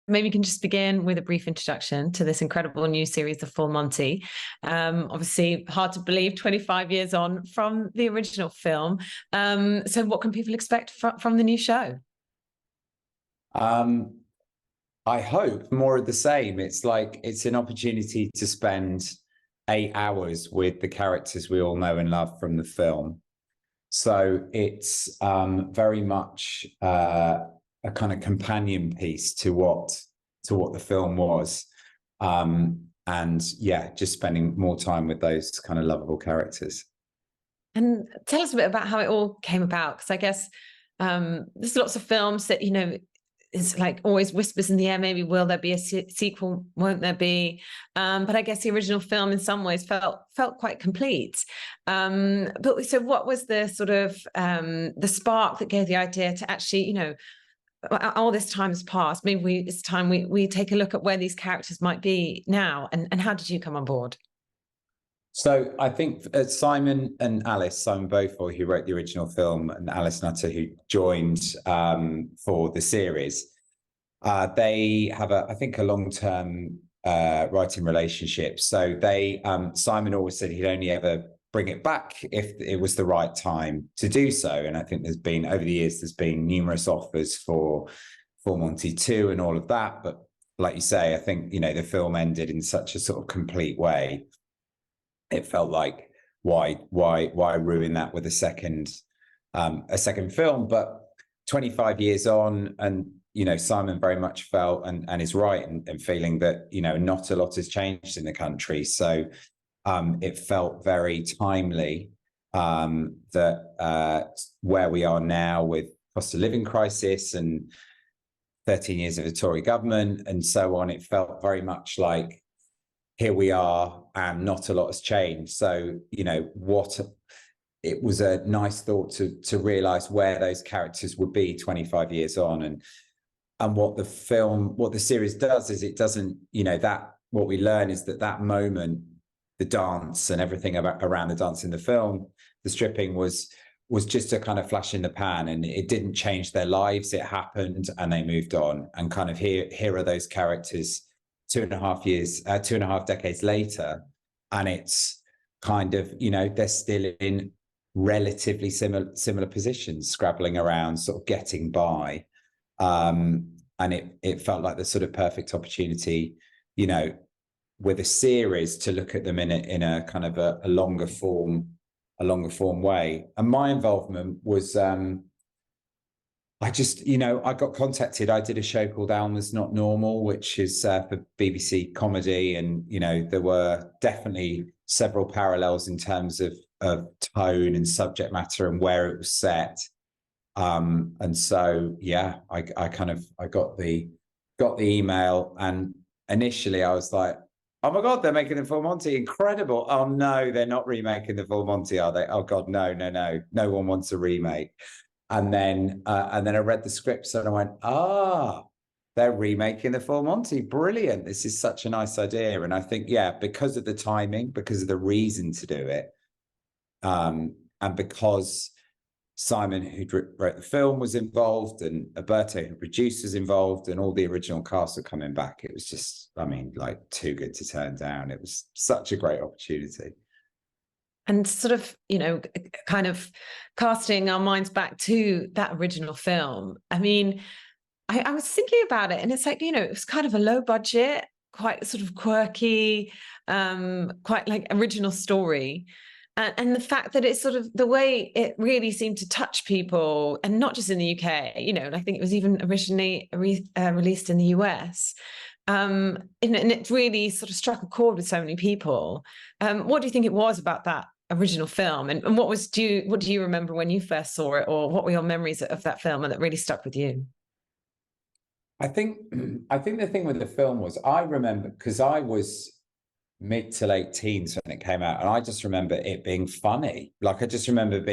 Maybe you can just begin with a brief introduction to this incredible new series, The Full Monty. Obviously, hard to believe 25 years on from the original film. So what can people expect from the new show? Um, I hope more of the same. It's an opportunity to spend 8 hours with the characters we all know and love from the film. So it's very much a kind of companion piece to what the film was. And yeah, just spending more time with those kind of lovable characters. And tell us a bit about how it all came about, because I guess there's lots of films that, it's like always whispers in the air, maybe will there be a sequel, won't there be? But I guess the original film in some ways felt quite complete. But so what was the sort of the spark that gave the idea to actually, all this time has passed, maybe it's time we take a look at where these characters might be now, and how did you come on board? So I think Simon and Alice, Simon Beaufoy, who wrote the original film, and Alice Nutter, who joined for the series, they have I think a long-term writing relationship. So Simon always said he'd only ever bring it back if it was the right time to do so. And I think over the years, there's been numerous offers for Monty 2 and all of that. But like you say, I think, the film ended in such a sort of complete way. It felt like why ruin that with a second film? But 25 years on, and Simon very much felt and is right in feeling that not a lot has changed in the country. So it felt very timely that where we are now with cost of living crisis and 13 years of a Tory government and so on, it felt very much like here we are and not a lot has changed. So, it was a nice thought to realize where those characters would be 25 years on. And what the series does is it doesn't, what we learn is that moment, the dance and everything around the dance in the film, the stripping was just a kind of flash in the pan, and it didn't change their lives. It happened and they moved on, and kind of here are those characters 2.5 decades later, and it's kind of, they're still in relatively similar positions, scrabbling around, sort of getting by. And it felt like the sort of perfect opportunity, with a series to look at them in a kind of a longer form way. And my involvement was, I got contacted. I did a show called Alma's Not Normal, which is for BBC Comedy. And, there were definitely several parallels in terms of tone and subject matter and where it was set. And so, yeah, I got the email, and initially I was like, oh my God, they're making the Full Monty, incredible. Oh no, they're not remaking the Full Monty, are they? Oh God, no one wants a remake. And then I read the scripts and I went, they're remaking the Full Monty. Brilliant. This is such a nice idea. And I think, yeah, because of the timing, because of the reason to do it, and because Simon, who wrote the film, was involved, and Alberto, who produced, was involved, and all the original cast are coming back. It was just, too good to turn down. It was such a great opportunity. And sort of, kind of casting our minds back to that original film. I mean, I was thinking about it, and it's like, it was kind of a low budget, quite sort of quirky, quite like original story. And the fact that it's sort of the way it really seemed to touch people, and not just in the UK, and I think it was even originally released in the US. And it really sort of struck a chord with so many people. What do you think it was about that original film, and what do you remember when you first saw it, or what were your memories of that film and that really stuck with you? I think the thing with the film was, I remember, because I was mid to late teens when it came out, and I just remember it being funny. Like, I just remember it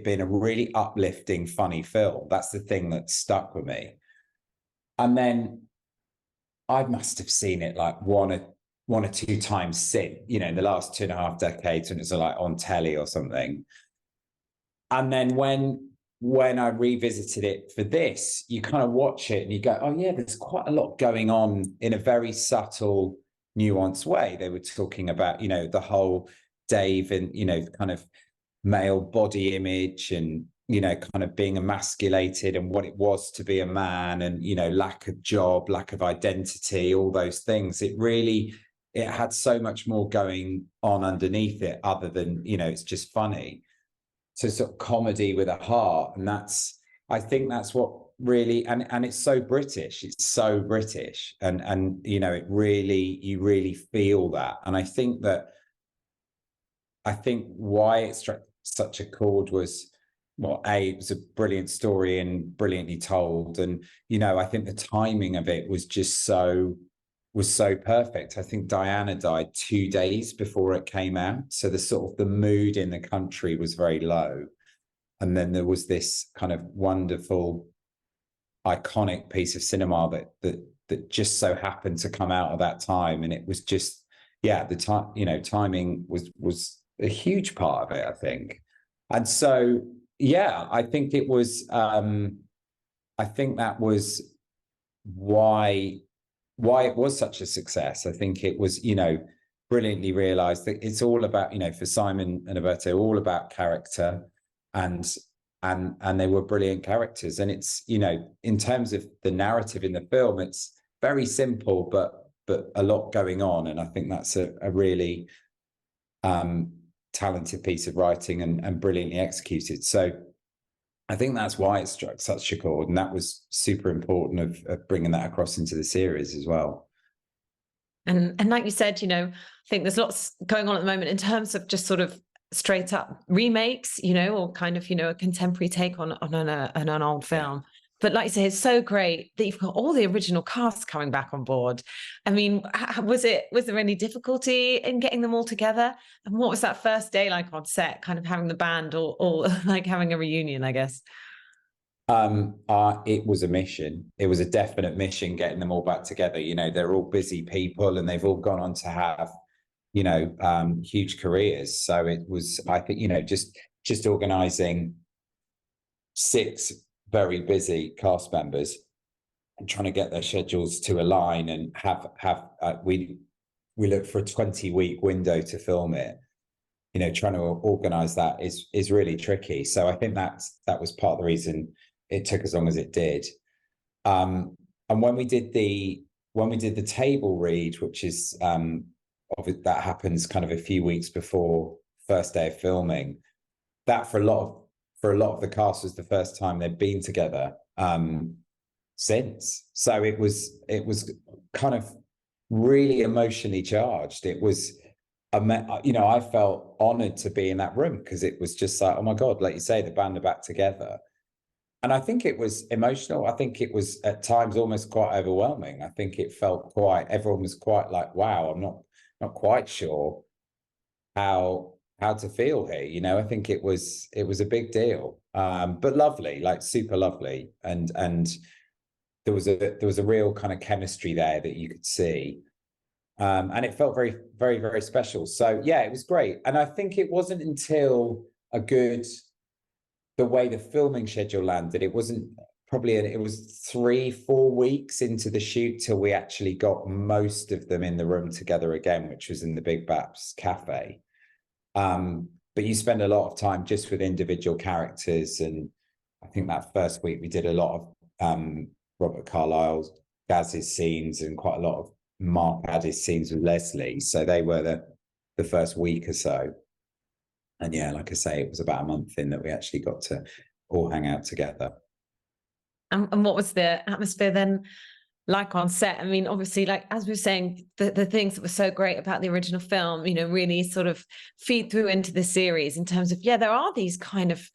being a really uplifting, funny film. That's the thing that stuck with me. And then I must have seen it like one or two times since, in the last 2.5 decades, when it was like on telly or something. And then when when I revisited it for this, you kind of watch it and you go, oh yeah, there's quite a lot going on in a very subtle, nuanced way. They were talking about, you know, the whole Dave and, you know, kind of male body image and, you know, kind of being emasculated and what it was to be a man and, you know, lack of job, lack of identity, all those things. It had so much more going on underneath it other than, you know, it's just funny. So sort of comedy with a heart. And I think that's what really, and it's so British. It's so British. And, you know, you really feel that. And I think why it struck such a chord was, well, it was a brilliant story and brilliantly told. And, you know, I think the timing of it was just so perfect. I think Diana died 2 days before it came out. So the mood in the country was very low. And then there was this kind of wonderful, iconic piece of cinema that just so happened to come out at that time. And it was just, yeah, the time, you know, timing was a huge part of it, I think. And so, yeah, I think it was, I think that was why it was such a success. I think it was, you know, brilliantly realized that it's all about, you know, for Simon and Alberto, all about character, and they were brilliant characters. And it's, you know, in terms of the narrative in the film, it's very simple, but a lot going on. And I think that's a really talented piece of writing and brilliantly executed. So I think that's why it struck such a chord, and that was super important of bringing that across into the series as well. And like you said, you know, I think there's lots going on at the moment in terms of just sort of straight up remakes, you know, or kind of, you know, a contemporary take on an old film. Yeah. But like you say, it's so great that you've got all the original cast coming back on board. I mean, was there any difficulty in getting them all together? And what was that first day like on set, kind of having the band or like having a reunion, I guess? It was a mission. It was a definite mission getting them all back together. You know, they're all busy people and they've all gone on to have, you know, huge careers. So it was, I think, you know, just organizing 6 very busy cast members and trying to get their schedules to align and we look for a 20-week window to film it. You know, trying to organize that is really tricky. So I think that was part of the reason it took as long as it did. And when we did the table read, which is that happens kind of a few weeks before first day of filming, that for a lot of the cast was the first time they'd been together since. So it was kind of really emotionally charged. It was, you know, I felt honored to be in that room because it was just like, oh my God, like you say, the band are back together. And I think it was emotional. I think it was at times almost quite overwhelming. I think it felt everyone was quite like, wow, I'm not quite sure how to feel here. You know, I think it was a big deal, but lovely, like super lovely. And there was a real kind of chemistry there that you could see. And it felt very, very, very special. So yeah, it was great. And I think it wasn't until the way the filming schedule landed, it wasn't probably, it was 3-4 weeks into the shoot till we actually got most of them in the room together again, which was in the Big Baps Cafe. But you spend a lot of time just with individual characters. And I think that first week we did a lot of Robert Carlyle's, Gaz's scenes and quite a lot of Mark Addy's scenes with Leslie. So they were the first week or so. And yeah, like I say, it was about a month in that we actually got to all hang out together. And what was the atmosphere then like on set? I mean, obviously, like as we were saying, the things that were so great about the original film, you know, really sort of feed through into the series in terms of, yeah, there are these kind of,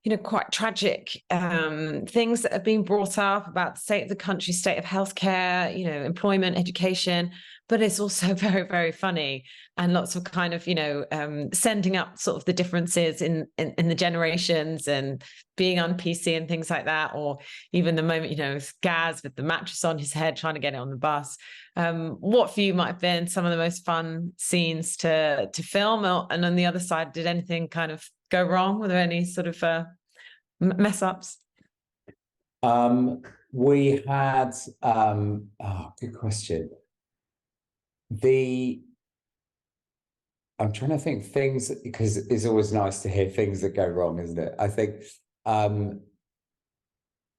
you know, quite tragic things that have been brought up about the state of the country, state of healthcare, you know, employment, education, but it's also very, very funny and lots of kind of, you know, sending up sort of the differences in the generations and being on PC and things like that, or even the moment, you know, Gaz with the mattress on his head trying to get it on the bus. What for you might have been some of the most fun scenes to film? And on the other side, did anything kind of go wrong? Were there any sort of mess ups? We had good question. I'm trying to think things, because it's always nice to hear things that go wrong, isn't it? I think am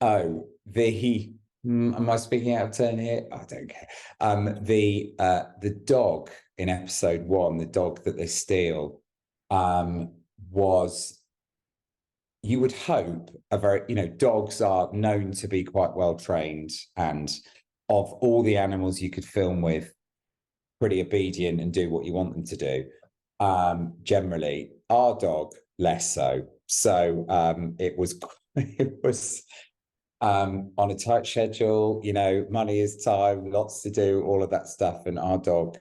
I speaking out of turn here? I don't care. The dog in episode 1, the dog that they steal, was, you would hope, a very, dogs are known to be quite well trained, and of all the animals you could film with, pretty obedient and do what you want them to do. Generally, our dog less so. So it was on a tight schedule, money is time, lots to do, all of that stuff. And our dog,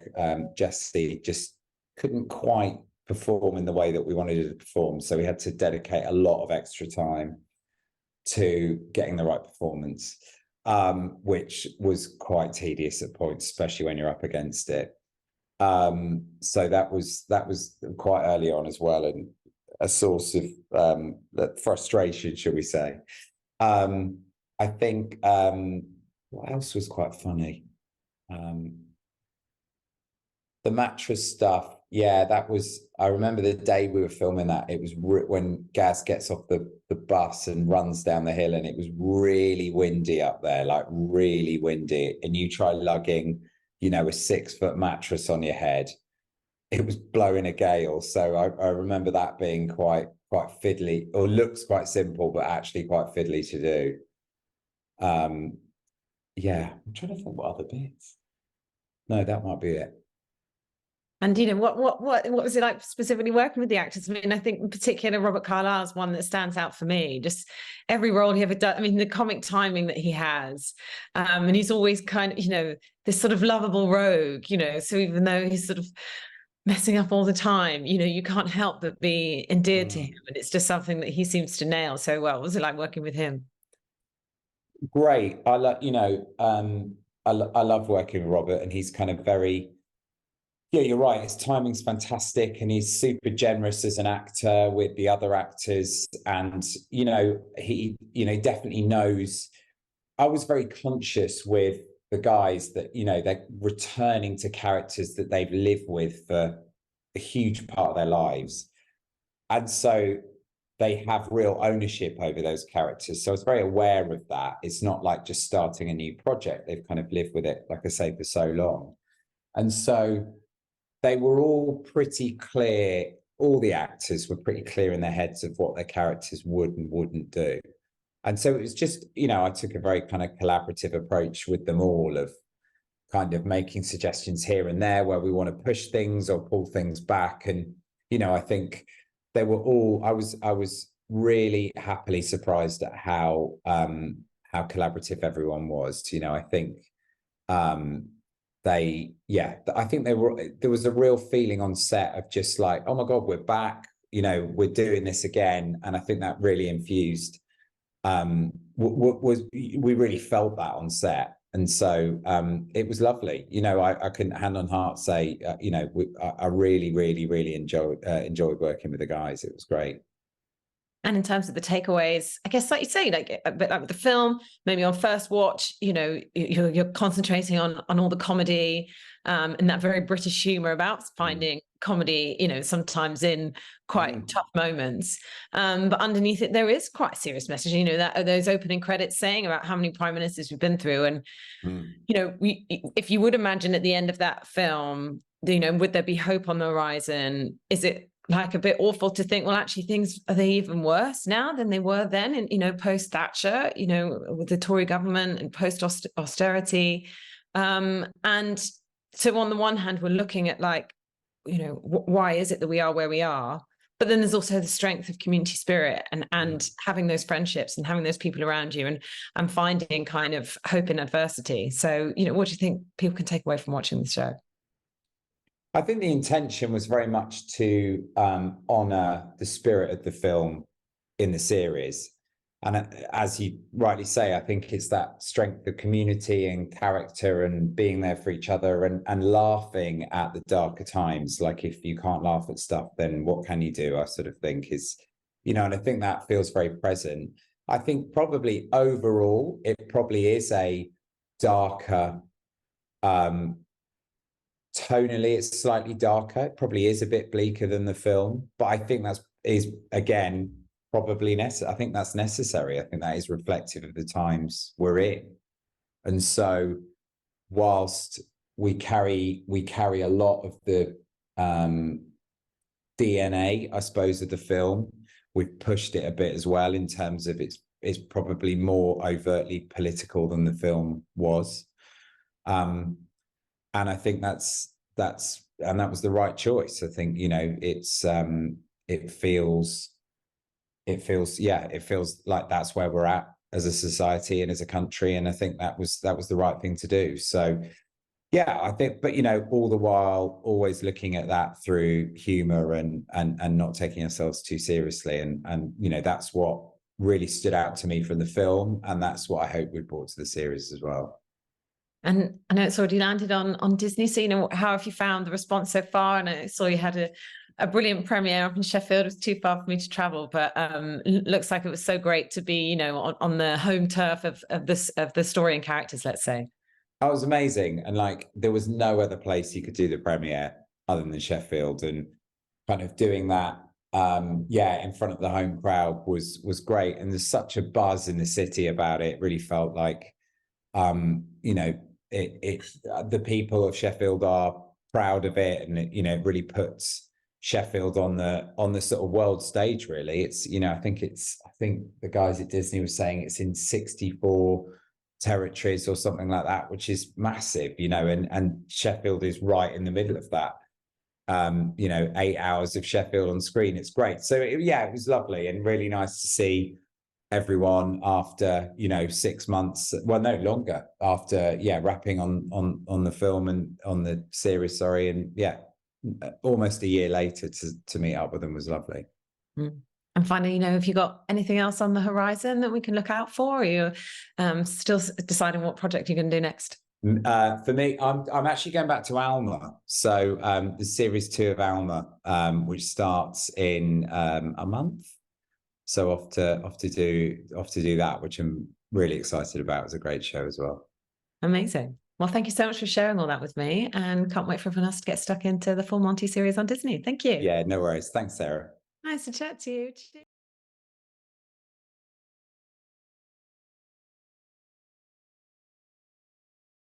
Jessie, just couldn't quite perform in the way that we wanted it to perform. So we had to dedicate a lot of extra time to getting the right performance, which was quite tedious at points, especially when you're up against it. So that was quite early on as well, and a source of frustration, shall we say. I think what else was quite funny? The mattress stuff. Yeah, that was, I remember the day we were filming that, it was when Gaz gets off the bus and runs down the hill, and it was really windy up there, like really windy. And you try lugging, a 6-foot mattress on your head. It was blowing a gale. So I remember that being quite fiddly, or looks quite simple, but actually quite fiddly to do. Yeah, I'm trying to think what other bits. No, that might be it. And what was it like specifically working with the actors? I mean, I think in particular Robert Carlyle's one that stands out for me. Just every role he ever does. I mean, the comic timing that he has, and he's always kind of, this sort of lovable rogue. So even though he's sort of messing up all the time, you can't help but be endeared to him, and it's just something that he seems to nail so well. What was it like working with him? Great. I love, I love working with Robert, and he's kind of very. Yeah, you're right. His timing's fantastic, and he's super generous as an actor with the other actors. And, he, definitely knows. I was very conscious with the guys that, they're returning to characters that they've lived with for a huge part of their lives. And so they have real ownership over those characters. So I was very aware of that. It's not like just starting a new project. They've kind of lived with it, like I say, for so long. And so they were all pretty clear. All the actors were pretty clear in their heads of what their characters would and wouldn't do. And so it was just, I took a very kind of collaborative approach with them all, of kind of making suggestions here and there where we want to push things or pull things back. And, I think they were all, I was really happily surprised at how collaborative everyone was. I think, I think there was a real feeling on set of just like, oh my God, we're back, we're doing this again. And I think that really infused, we really felt that on set. And so it was lovely. I couldn't hand on heart say, I really, really, really enjoyed working with the guys. It was great. And in terms of the takeaways, I guess, like you say, like a bit like with the film, maybe on first watch, you're concentrating on all the comedy, and that very British humor about finding comedy, sometimes in quite tough moments. But underneath it, there is quite a serious message, that those opening credits saying about how many prime ministers we've been through. And, if you would imagine at the end of that film, would there be hope on the horizon? Is it like a bit awful to think, well, actually are they even worse now than they were then? And, post Thatcher, with the Tory government and post austerity. And so on the one hand, we're looking at like, why is it that we are where we are? But then there's also the strength of community spirit and having those friendships and having those people around you and finding kind of hope in adversity. So, what do you think people can take away from watching the show? I think the intention was very much to honour the spirit of the film in the series. And as you rightly say, I think it's that strength of community and character and being there for each other and laughing at the darker times. Like, if you can't laugh at stuff, then what can you do? I sort of think is you know, and I think that feels very present. I think probably overall, it probably is a darker, tonally, it's slightly darker. It probably is a bit bleaker than the film, but I think is again probably necessary. I think that's necessary. I think that is reflective of the times we're in. And so, whilst we carry a lot of the DNA, I suppose, of the film, we've pushed it a bit as well in terms of it's probably more overtly political than the film was. And I think that was the right choice. I think, you know, it feels like that's where we're at as a society and as a country. And I think that was the right thing to do. So yeah, I think, but you know, all the while always looking at that through humor and not taking ourselves too seriously. And you know, that's what really stood out to me from the film. And that's what I hope we brought to the series as well. And I know it's already landed on Disney. So, you know, how have you found the response so far? And I saw you had a brilliant premiere up in Sheffield. It was too far for me to travel, but looks like it was so great to be, you know, on the home turf of the story and characters, let's say. That was amazing. And like, there was no other place you could do the premiere other than Sheffield, and kind of doing that, in front of the home crowd was great. And there's such a buzz in the city about it. It really felt like, you know, the people of Sheffield are proud of it, and it, you know, it really puts Sheffield on the sort of world stage. Really, it's, you know, I think the guys at Disney were saying it's in 64 territories or something like that, which is massive, you know, and Sheffield is right in the middle of that. You know, 8 hours of Sheffield on screen, it's great. So it was lovely and really nice to see everyone after, you know, 6 months, well, no longer, after wrapping on the film and on the series, sorry, and almost a year later to meet up with them was lovely. And finally, you know, have you got anything else on the horizon that we can look out for? Or are you still deciding what project you're going to do next? For me, I'm actually going back to Alma. So the series 2 of Alma, which starts in a month. So off to do that, which I'm really excited about. It's a great show as well. Amazing. Well, thank you so much for sharing all that with me, and can't wait for everyone else to get stuck into the Full Monty series on Disney. Thank you. Yeah, no worries. Thanks, Sarah. Nice to chat to you.